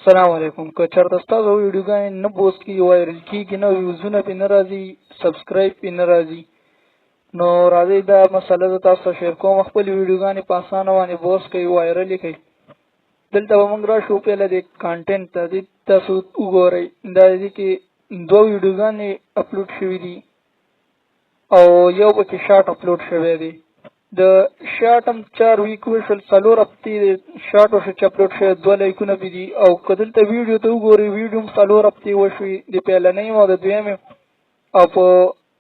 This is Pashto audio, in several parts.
السلام علیکم. که چېرته ستاسو ویډیوګانې نه پوسټ کېږي، وایرل کېږي نه، ویوزونه پرې نه راځي، سبسکرایب پرې نه راځي، نو راځئ دا مسله زه تاسو ته شیر کوم. خپلې ویډیوګانې په اسانه باندې پوسټ کړئ، وایرل یې کړئ. دلته به موږ راشو پهله د کانټینټ ته. دې تاسو وګورئ، دا دې کې دوه ویډیوګانې اپلوډ شوي دي او یو پکې شارټ اپلوډ شوی دی. د شارټ هم 4 ویک وشول، 4 هفتې د شارټ وشو چې اپلوډ شوی، 2 لایکونه پې دي. او که دلته ویډیو ته وګورئ، ویډیو هم 4 هفتې وشوي، د پهلنۍ او د دویمې. او په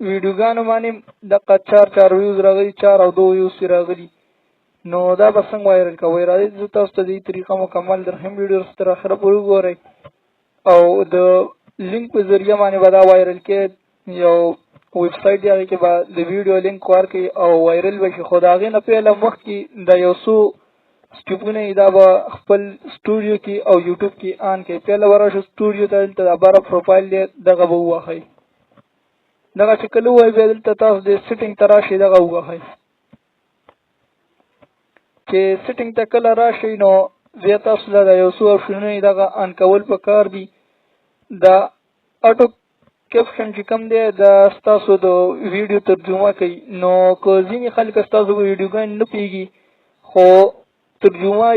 ویډیوګانو باندې دغه 4 ویوز راغلي، 4 او 2 ویوز پې راغلي. نو دا به څنګه وایرل کوئ؟ راځئ زه تاسو ته دې طریقه مکمل درښیم. ویډیو تر اخره پورې وګورئ او د لینک په ذریعه باندې به دا وایرل کړئ. یو ویب سایټ دی، هغې کې به د ویډیو لینک ورکړئ او وایرل به شي. خو د هغې نه پهله مخکې دا یو څو سټیپونه دا به خپل سټوډیو کې او یوټیوب کې آن کړئ. پهله به راشو سټوډیو ته، دلته د بره پروفایل دی، دغه به ووهئ. دغه چې کله ووهئ، بیا دلته تاسو د سیټینګ ته راشئ، دغه ووهئ. چې سیټینګ ته کله راشئ، نو بیا تاسو له د یو څو اپشنونه دغه آن کول پکار دي. دا اټو کیپشن چې کوم دی، دا ستاسو د ویډیو ترجمه کوي. نو که ځینې خلک ستاسو ویډیوګانې نه پوهېږي خو ترجمه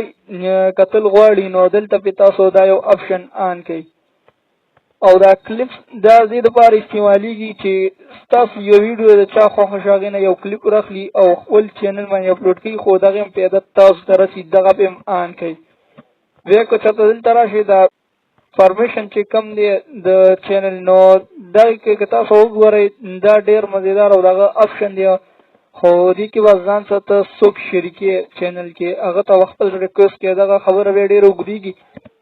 کتل غواړي، نو دلته پې تاسو دا یو اپشن آن کوئ. او دا کلیپس دا دې دپاره استعمالیږي چې ستاسو یو ویډیو د چا خوښه شي، هغې نه یو کلیپ راخلي او خپل چینل باندې اپلوډ کوي، خو دغې هم پیدا تاسو ته رسي، دغه پې هم آن کوئ. بیا که چېرته دلته راشئ، دا پرمیشن چې کم دی د چینل، نو دغې کې که تاسو وګورئ، دا ډېر مزیدار او دغه اپشن دی. خو دې کې به ځان سره څوک شریکې چینل کې، هغه ته به خپل ریکویسټ کوي. دغه خبره بیا ډېره اوږدېږي،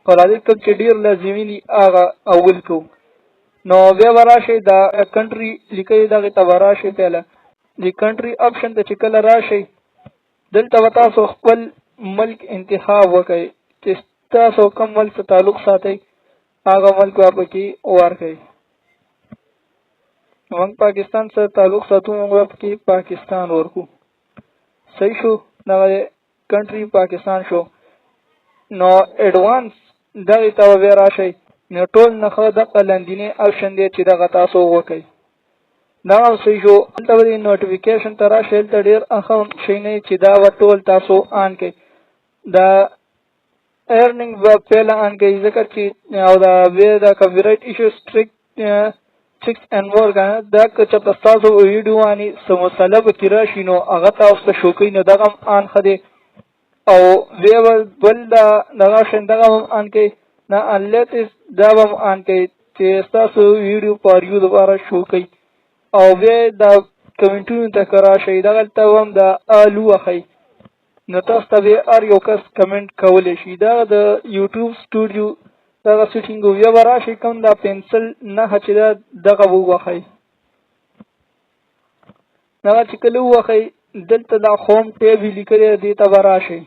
خو راځئ کوم چې ډېر لازمي دي هغه اول کوو. نو بیا به راشئ، دا کنټري لیکلي دغې ته به راشئ. پهله د کنټري اپشن ته چې کله راشئ، دلته به تاسو خپل ملک انتخاب وکړئ چې تاسو کوم ملک سره تعلق ساتئ، هغه ملک به پکې ورکړئ. موږ پاکستان سره تعلق ساتو، موږ به پکې پاکستان ورکو. صحیح شو؟ دغه کنټري پاکستان شو. نو ایډوانس دغې ته به بیا راشئ. نو ټول نښه دغه لاندینی اپشن دی چې دغه تاسو وکړئ. دغه صحیح شو. دلته به د نوټیفیکیشن ته راشئ. دلته ډېر اهم شی نه چې دا به ټول تاسو آن کړئ. دا ارننګ به پهله آن کړئ، ځکه چې او دا بیا د کاپي رایټ ایشو سټریکټ چیکس اینډ مور کنه، دا که چېرته ستاسو ویډیو باندې څه مسله پکې راشي، نو هغه تاسو ته شو کوي، نو دغه هم آن ښه دی. او بیا به بل دغه آپشن دغه هم آن کړئ. نه انلیټس دا به هم آن کړئ چې ستاسو ویډیو په ریو دپاره شو کوي. او بیا دا کمنټونو ته که راشئ، دغلته هم د آل ووهئ. نو تاسو ته بیا هر یو کس کمنټ کولی شي. دا د یوټیوب سټوډیو دغه سیټینګ و. بیا به راشئ، کوم دا پنسل نښه چې ده، دغه به ووهئ. دغه چې کله ووهئ، دلته دا هوم ټیب یې لیکلی دی، دې ته به راشئ.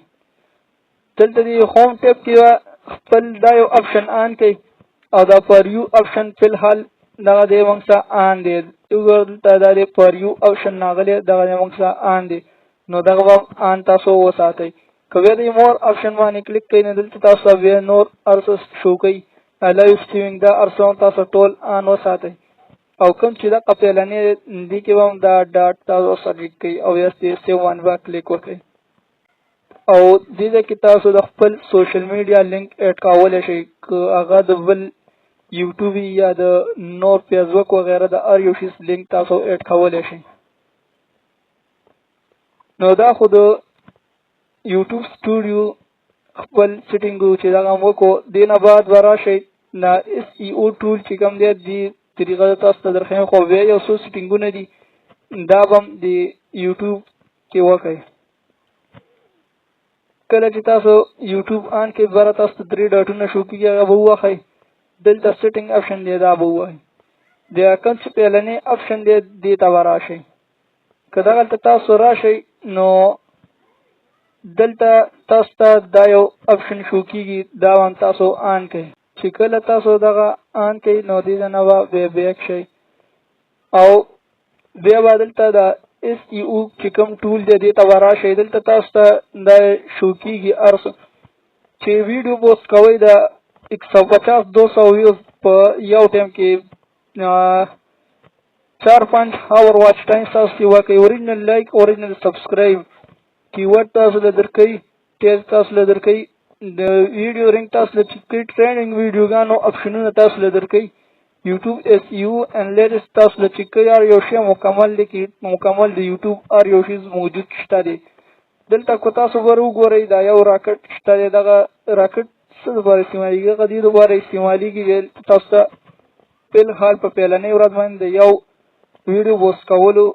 دلته د هوم ټیب کې به خپل دا یو اپشن آن کړئ. او دا پر یو اپشن فی الحال دغه دی موږ سره آن دی. دلته دا دی پر یو اپشن راغلی، دغه دی موږ سره آن دی. نو دغه به آن تاسو وساتئ. که بیا د مور اپشن باندې کلیک کوئ، نو دلته تاسو ته بیا نور هر څه شو کوي. لایو سټریمینګ دا هر څه هم تاسو ټول آن وساتئ. او کوم چې دغه پهلنۍ دې کې به هم دا ډاټ تاسو سلیکټ کوئ او یا سیو باندې به کلیک وکړئ. او دې ځای کې تاسو د خپل سوشل میډیا لینک ایډ کولی شئ، که هغه د بل یوټیوب یا د نور فیسبوک وغیره د هر یو شي لینک تاسو ایډ کولی شئ. نو دا خو د یوټیوب سټوډیو خپل سیټینګ چې دغه هم وکړو. دې نه بعد به راشئ، دا اس ای او ټول چې کوم دی، دې طریقه تاسو ته درښیم. خو بیا یو څو سیټینګونه دي، دا به هم د یوټیوب کې وکړئ. کله چې تاسو یوټیوب آن کې بره تاسو ته 3 ډاټونه شو کېږي، هغه به ووهئ. دلته سیټینګ اپشن دی، دا به ووهئ. بیا کوم چې پهلنی اپشن دی، دې ته به راشئ. که دغلته تاسو راشئ، نو دلته تاسو ته دا یو اپشن شو کېږي، دا هم تاسو آن کړئ. چې کله تاسو دغه آن کړئ، نو دې نه به بیا بیک شئ. او بیا به دلته د اس ای او چې کوم ټول دی، دې ته به راشئ. دلته تاسو ته دا شو کېږي هر څه چې ویډیو پوسټ کوئ، د 150-200 ویوز په یو ټایم کې 4-5 اور واچ ټایم تاسو کې واقعي اوریجنل لایک اوریجنل سبسکرایب کیورډ تاسو له درکې ټیز تاسو له درکې د ویډیو رینګ تاسو له چکې ټریننګ ویډیوګانو اپشنونه تاسو له درکې یوټیوب اس یو انالیسس تاسو له چکې یو شی مکمل دی کې مکمل د یوټیوب ار یو شی موجود شته دی دلته کو تاسو ورو ګورئ دا یو راکټ شته دی دغه راکټ څه لپاره استعمالیږي هغه دې لپاره استعمالیږي تاسو ته فل حال په پیلنۍ ورځ باندې یو ویډیو پوسټ کولو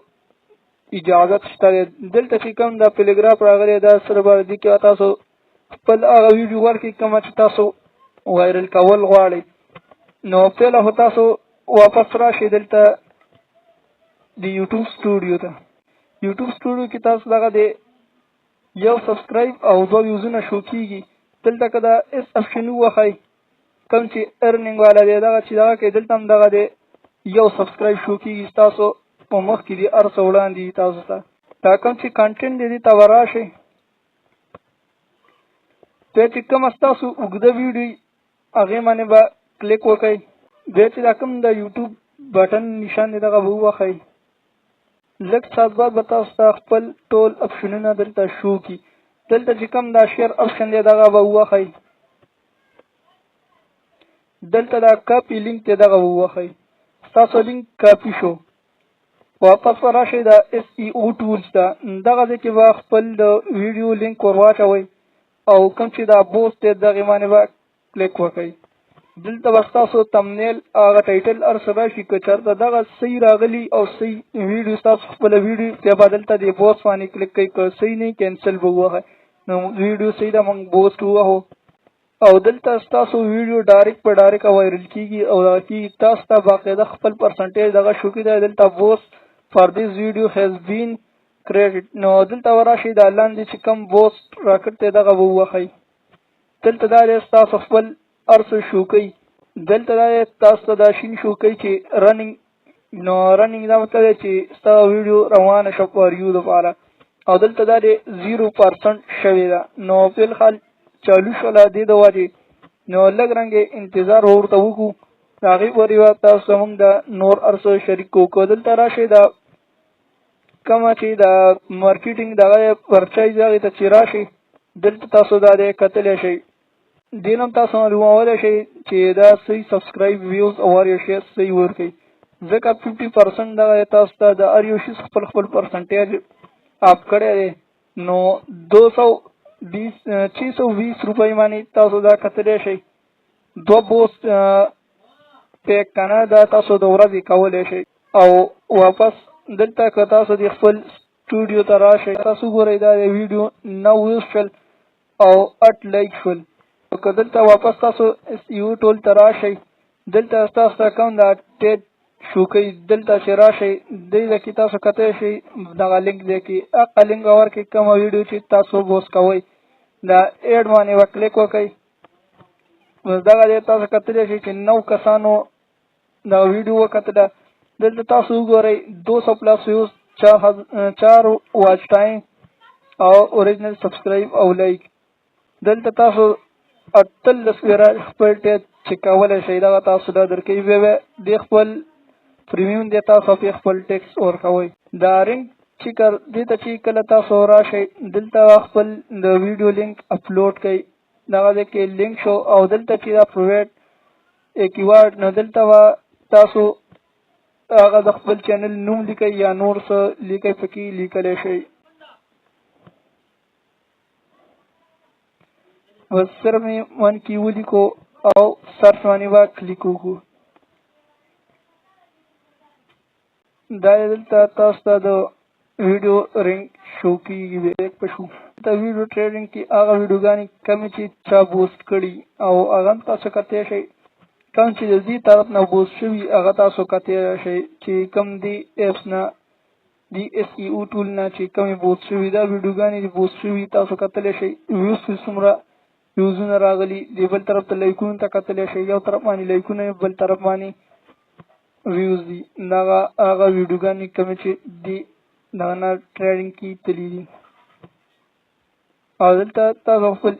اجازه شته دلته چې کوم دا پلیګراف راغلی دا سره باندې کې تاسو خپل هغه ویډیو ورکړئ کوم چې تاسو وایرل کول غواړئ نو پیله تاسو واپس راشئ دلته د یوټیوب سټوډیو ته یوټیوب سټوډیو کې تاسو دغه د یو سبسکرایب او 2 ویوزونه شو کیږي دلته که دا اس اپشن وخی کوم چې ارنینګ والا دی دغه چې دغه کې دلته هم دغه دی یو سبسکرایب شو کیږي تاسو په مخ کې دی ارڅ وړاندې تاسو ته دا کوم چې کانټینټ دی ته وراشئ ته چې کوم تاسو وګړه ویډیو هغه باندې به کلیک وکړئ بیا چې دا کوم د یوټیوب بټن نشان دی دغه به وخی لږ ساعت بعد به تاسو ته خپل ټول اپشنونه دلته شو کی دلته چې کوم دا شیر اپشن دی دغه به وخی دلته دا کاپی لینک دی دغه به وخی تاسو لینک کاپی شو واپس راشئ دا اس ای او ټولز ته دغه ځکه به خپل د ویډیو لینک ورواچوئ او کوم چې دا بوست دی دغه باندې به کلیک وکړئ دلته به تاسو تمنیل هغه ټایټل ارڅ راشي که چېرته دغه صحیح راغلی او صحیح ویډیو تاسو خپله ویډیو بیا به دلته د بوست باندې کلیک کوئ که صحیح نه کینسل به ووهئ نو ویډیو صحیح ده موږ بوست ووهو او دلته تاسو ویډیو ډایرکټ په ډایرکټ وایرل کیږي او دغه کیږي تاسو ته باقاعده خپل پرسنټیج دغه شو کېدی دلته بوست فار دیس ویډیو هیز بین کریډټ نو دلته وراشئ دا لاندې چې کوم بوست راکټ دی دغه به ووهئ دلته دا دی تاسو خپل ارڅ شو کوئ دلته دا دی تاسو ته دا شین شو کوئ چې رننګ نو رننګ دا مطلب دی چې ستا ویډیو روانه شوه په ریو دپاره او دلته دا دی 0% شوې ده نو فلحال چالو شوله دې د وجې نو لږ رنګې انتظار ورته وکړو د هغې پورې به تاسو موږ د نور ارڅ شریک کوو دلته راشئ دا کومه چې د مارکیټینګ دغه پرچایز هغې ته چې راشئ دلته تاسو دا دی کتلی شئ دې نه هم تاسو معلومولی شئ چې دا صحیح سبسکرایب ویوز او هر یو شی صحیح ورکوي ځکه 50% دغه تاسو ته د هر یو شي خپل پرسنټیج اپ کړی دی نو 620 روپۍ باندې تاسو دا کتلی شئ 2 بوست پیک کنه دا تاسو د ورځې کولی شئ او واپس دلته که تاسو د خپل سټوډیو ته راشئ تاسو ګورئ دا د ویډیو 9 ویوز شول او 8 لایک شول که دلته واپس تاسو یو ټول ته راشئ دلته تاسو ته کوم دا ټیټ شو کوي دلته چې راشئ دې کې تاسو کتلی شئ دغه لینک دی کې هغه لینک به ورکړئ کومه ویډیو چې تاسو بوست کوئ دا ایډ باندې به کلیک وکړئ دغه دی تاسو کتلی شئ چې 9 کسانو دا ویډیو وکتله دلته تاسو وګورئ 200+ ویوز 4 واچ ټایم او اوریجنل سبسکرایب او لایک دلته تاسو 18 پیرا خپل ټیټ چې کولی شئ دغه تاسو دا درکوي بیا د خپل پریمیوم دی تاسو په خپل ټیکس ورکوئ دا رینګ چې دې ته چې کله تاسو راشئ دلته خپل د ویډیو لینک اپلوډ کړئ دغه ځای کې لینک شو او دلته چې دا پرووایډ کیورډ نو دلته تاسو هغه د خپل چینل نوم لیکئ یا نور څه لیکئ پکې لیکلی شئ بس صرف مې من کې ولیکو او سرچ باندې به کلیک وکړو دا دلته تاسو ته د ویډیو رینګ شو کېږي بیک په شو د ویډیو ټریډینګ کې هغه ویډیوګانې کمې چې چا بوست کړي او هغه هم تاسو کتلی شئ کوم چې د دې طرف نه بوست شوي هغه تاسو کتلی شئ چې کوم دې ایپس نه د اس ای او ټول نه چې کومې بوست شوي دا ویډیوګانې چې بوست شوي تاسو کتلی شئ ویوز چې څومره ویوزونه راغلي د بل طرف ته لایکونو ته کتلی شئ یو طرف باندې لایکونه بل طرف باندې ویوز دي دغه هغه ویډیوګانې کومې چې دي دغه نه ټریډینګ کې تللي دي او دلته تاسو خپل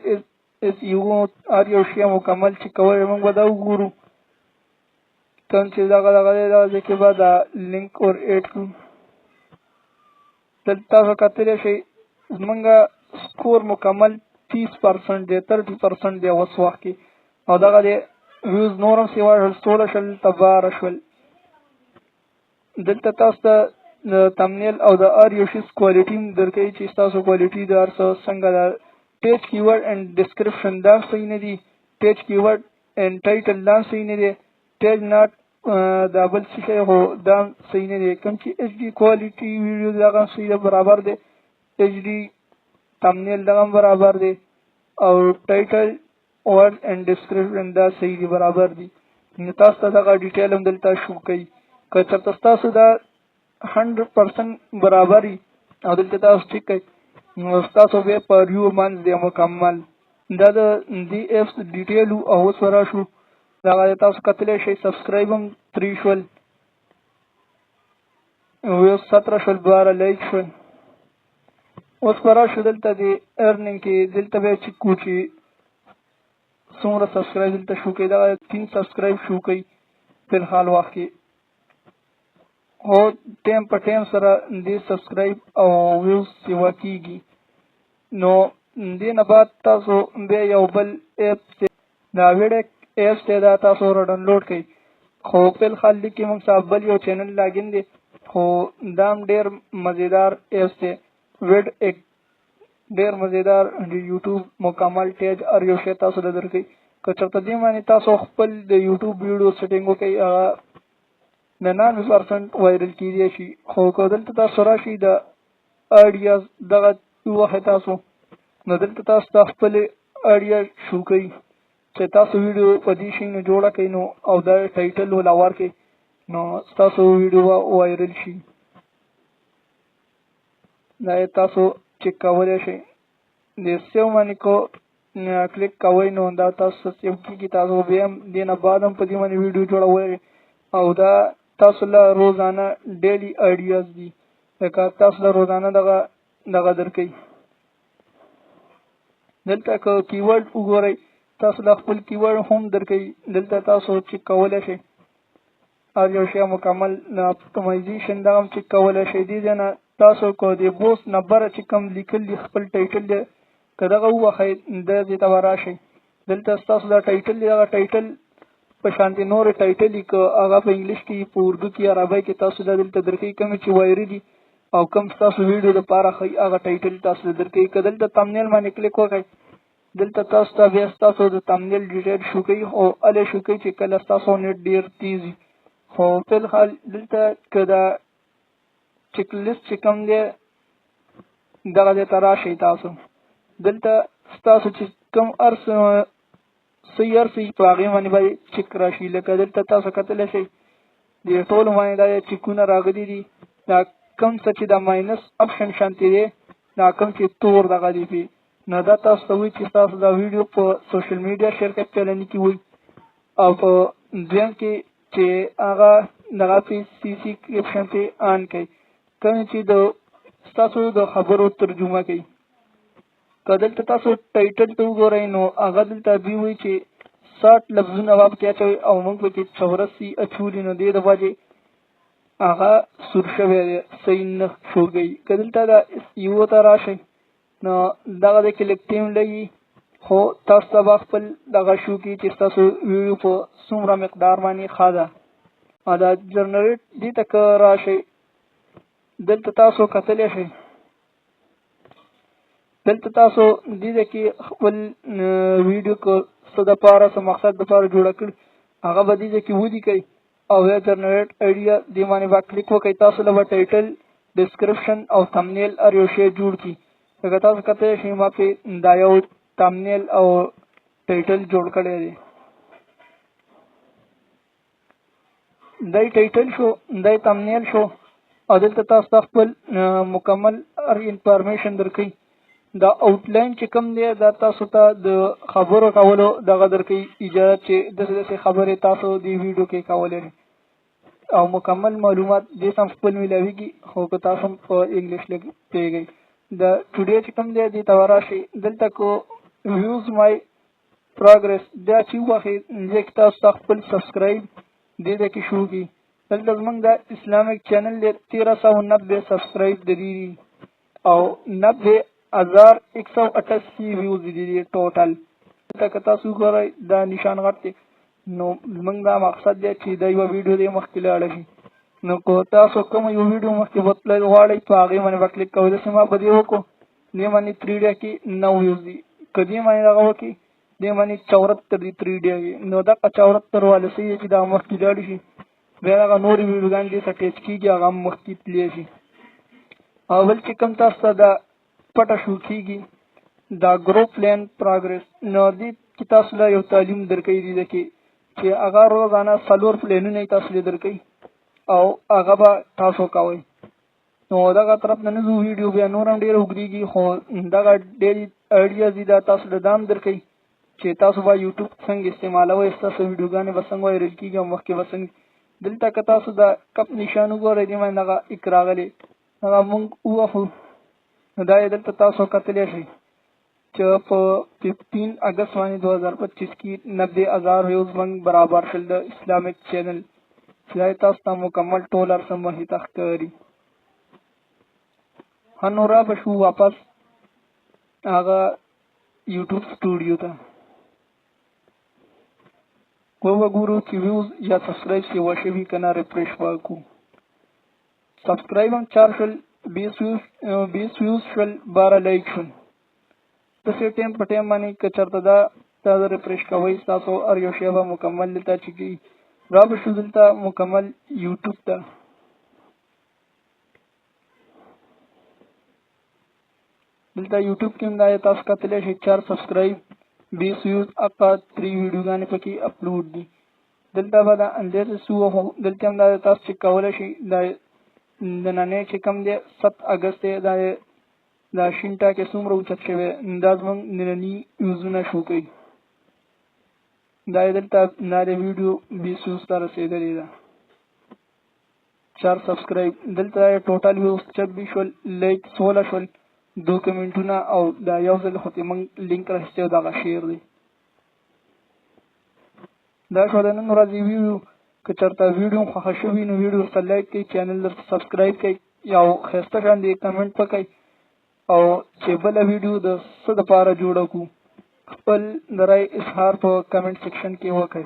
SEO هر یو شی مکمل چې کوی موږ به دا وګورو. کوم چې دغه دی دا ځای کې به دا لینک ور ایډ کړو. دلته تاسو کتلی شئ زمونږ سکور مکمل 30% دی 30% دی اوس وخت کې او دغه دی ویوز نور هم سیوا شل 16 شل تباره شول. دلته تاسو ته د تمنیل او د هر یو شي کوالټي هم درکوي چې ستاسو کوالټي د هر څه څنګه ده. ټیج کیورډ اینډ ډسکرپشن دا صحیح نه دي. ټیج کیورډ اینډ ټایټل دا صحیح نه دی. ټیج ناټ دا بل څه شی خو دا صحیح نه دی. کوم چې HD کوالټي ویډیو دغه صحیح ده برابر دی. HD تمنیل دغه برابر دی او ټایټل ورډ اینډ ډسکرپشن دا صحیح دی برابر دی. نو تاسو ته دغه ډیټیل هم دلته شو کوي. که چېرته ستاسو دا 100% برابر وي او دلته تاسو چیک کوئ نو ستاسو بیا په ریو باندې دی مکمل. دا د دې ایپس ډیټیل او اوس راشو دغه تاسو کتلی شئ. سبسکرایب هم 3 شول، ویوز 17 شول، 12 لایک شول. اوس به راشو دلته د ارنینګ کې دلته بیا چیک کړو چې څومره سبسکرایب دلته شو کوي. دغه 3 سبسکرایب شو کوي په الحال وخت کې. هو ټایم په ټایم سره دې سبسکرایب او ویوز سیوا کېږي. نو دې نه بعد تاسو بیا یو بل ایپ دا ویډیو ایپس دی دا تاسو را ډاونلوډ کړئ. خو په الحال کې موږ صاحب بل یو چینل لاګین دی خو دا هم ډېر مزیدار ایپس دی. ډېر مزیدار د یوټیوب مکمل ټیج هر یو شی تاسو ته درکوي. که چېرته دې باندې تاسو خپل د یوټیوب ویډیو سیټینګ وکړئ هغه د 90% وایرل کېدی شي. خو که دلته تاسو راشئ د اډیاز دغه ووهئ تاسو نو دلته تاسو ته خپل اډیا شو کوي چې تاسو ویډیو په دې شي نه جوړه کړئ نو او دا ټایټل ولا ورکړئ نو ستاسو ویډیو به وایرل شي. دا تاسو چیک کولی شئ. د سیو باندې کو کلیک کوئ نو دا تاسو سیو کېږي. تاسو بیا هم دې نه بعد هم په دې باندې ویډیو جوړوئ او دا تاسو له روزانه ډیلی آیډیاز دي لکه تاسو له روزانه دغه درکوي. دلته که کیورډ وګورئ تاسو له خپل کیورډ هم درکوي. دلته تاسو چیک کولی شئ هر یو شی مکمل اپټیمایزیشن دا هم چیک کولی شئ. دې ځای نه تاسو که د بوس نمبره چې کوم لیکل دي خپل ټایټل دی که دغه ووهئ د دې ته به راشئ. دلته ستاسو دا ټایټل دی دغه ټایټل په شانتې نورې ټایټلې که هغه په انګلیش کې په اردو کې عربی کې تاسو دا دلته درکوي. کومې چې وایري دي او کوم ستاسو ویډیو دپاره ښایي هغه ټایټل تاسو ته درکوي. که دلته تمنیل باندې کلیک وکړئ دلته تاسو ته بیا ستاسو د تمنیل ډیټیل شو کوي خو هلې شو کوي چې کله ستاسو نیټ ډېر تیز وي. خو په الحال دلته که دا چیک لیست چې کوم دی دغه ځای ته راشئ. تاسو دلته ستاسو چې کوم هر څه صحیح هر څه په هغې باندې باید چیک راشي. لکه دلته تاسو کتلی شئ د ټولو باندې دا چیکونه راغلي دي. دا کوم څه چې دا ماینس اپشن شانتې دی دا کوم چې تور دغه دی پې نو دا تاسو ته وایي چې تاسو دا ویډیو په سوشل میډیا شیر کړئ چلنې کې وایي او په دویم کې چې هغه دغه پې CC کریپشن پې آن کړئ کوم چې د ستاسو د خبرو ترجمه کوي. که دلته تاسو ټایټل ته وګورئ نو هغه دلته دوی وایي چې 60 لفظونه به پکې اچوئ او موږ پکې 84 اچولي نو دې د وجې هغه سور شوی دی صحیح نه شو کوي. که دلته دا SEO ته راشئ نو دغه د کې لږ ټیم لګي خو تاسو ته به خپل دغه شو کړي چې ستاسو ویډیو په څومره مقدار باندې ښه ده. او دا جنریټ دې ته که راشئ دلته تاسو کتلی شئ دلته تاسو دې کې خپل ویډیو که څه دپاره څه مقصد دپاره جوړه کړي هغه به دې کې ولیکئ او یا جنریټ آیډیا دې باندې به کلیک وکړئ. تاسو له به ټایټل ډسکرپشن او تمنیل هر یو شی جوړ کړي. لکه تاسو کتلی شئ ما پې دا یو تمنیل او ټایټل جوړ کړی دی. دا ټایټل شو دا تمنیل شو او دلته تاسو ته خپل مکمل هر انفارمیشن درکوي. دا آوټلاین چې کوم دی دا تاسو ته د خبرو کولو دغه درکوي اجازه چې داسې داسې خبرې تاسو دې ویډیو کې کولی شئ او مکمل معلومات دې سم خپل میلاویږي. خو که تاسو هم په انګلیش لږ پوهېږئ د ټوډے چې کوم دی دې ته وراشئ. دلته کو ویوز مای پروګرس دا چې وخت چې تاسو خپل سبسکرایب دې د کې شو کی دلته زمونږ د اسلامیک چینل د 1390 سبسکرایب دي او 90,188 ویوز دي ټوټل تک تاسو ګورئ دا نشان غټ نو زمونږ دا مقصد دی چې دا یو ویډیو دې مخکې لاړ شي نو کو تاسو کوم یو ویډیو مخکې وتلای غواړئ په هغې باندې به کلیک کوئ داسې ما به دې وکړو دې باندې 3 ډیا کې 9 ویوز دي که دې باندې دغه وکړي دې باندې 74 دي 3 ډیا کې نو دغه 74 والا صحیح چې دا مخکې لاړ شي بیا هغه نورې ویډیوګانې دې ته ټچ کېږي هغه هم مخکې تللی شي او بل چې کوم تاسو ته دا پټه شو کېږي دا ګروپ لین پروګرس نو دې کې تاسو له یو تعلیم درکوي دې کې چې هغه روزانه 4 پلینونه تاسو له درکوي او هغه به تاسو کوئ نو دغه طرف نه زه ویډیو بیا نور هم ډېر اوږدېږي خو دغه ډېرې آیډیاز دي دا تاسو له دام درکوي چې تاسو به یوټیوب څنګه استعمالوئ ستاسو ویډیوګانې به څنګه وایرل کېږي او مخکې به څنګه دلته که تاسو د کپ نشان وګورئ دې باندې دغه ایک راغلی هغه مونږ ووهو نو دا یې دلته تاسو کتلی شئ چې په 15 اگست باندې 2025 کې 90,000 ویوز موږ برابر شول د اسلامیک چینل چې دا تاسو ته مکمل ټول هر څه مخې ته ښکاري ښه نو را به شو واپس هغه یوټیوب سټوډیو ته وګورو چې ویوز یا سبسکرایب شوي شوي که نه ریفریش وکړو سبسکرایب هم 4 شول 20 ویوز شول 12 لایک شول داسې ټایم په ټایم باندې که چېرته دا تاسو ریفریش کوئ ستاسو هر یو شی به مکمل دلته چې کېږي را به شو دلته مکمل یوټیوب ته دلته یوټیوب کې هم دا تاسو کتلی شئ 4 سبسکرایب 20 ویوز اقا 3 ویډیوګانې پکې اپلوډ دي دلته به دا اندیسس ووهو دلته هم دا تاسو چیک کولی شئ دا د نننی چې کوم دی 7 اګست دی دا شین ټاکې څومره اوچت شوی دا زموږ ننني ویوزونه شو کوي دا یې دلته دا د ویډیو 20 ویوز ته رسېدلې ده 4 سبسکرایب دلته ټوټل ویوز 26 شول لایک 16 شول 2 کمنټونه او دا یو ځل خو ته موږ لینک راځي او دا شیر دی دا شو د نن ورځې ویډیو که چېرته ویډیو خوښه شوي نو ویډیو ورته لایک کړئ چینل درته سبسکرایب کړئ یو ښایسته شان دی کمنټ وکړئ او چې بله ویډیو د څه دپاره جوړه کړو خپل د رای اظهار په کمنټ سیکشن کې وکړئ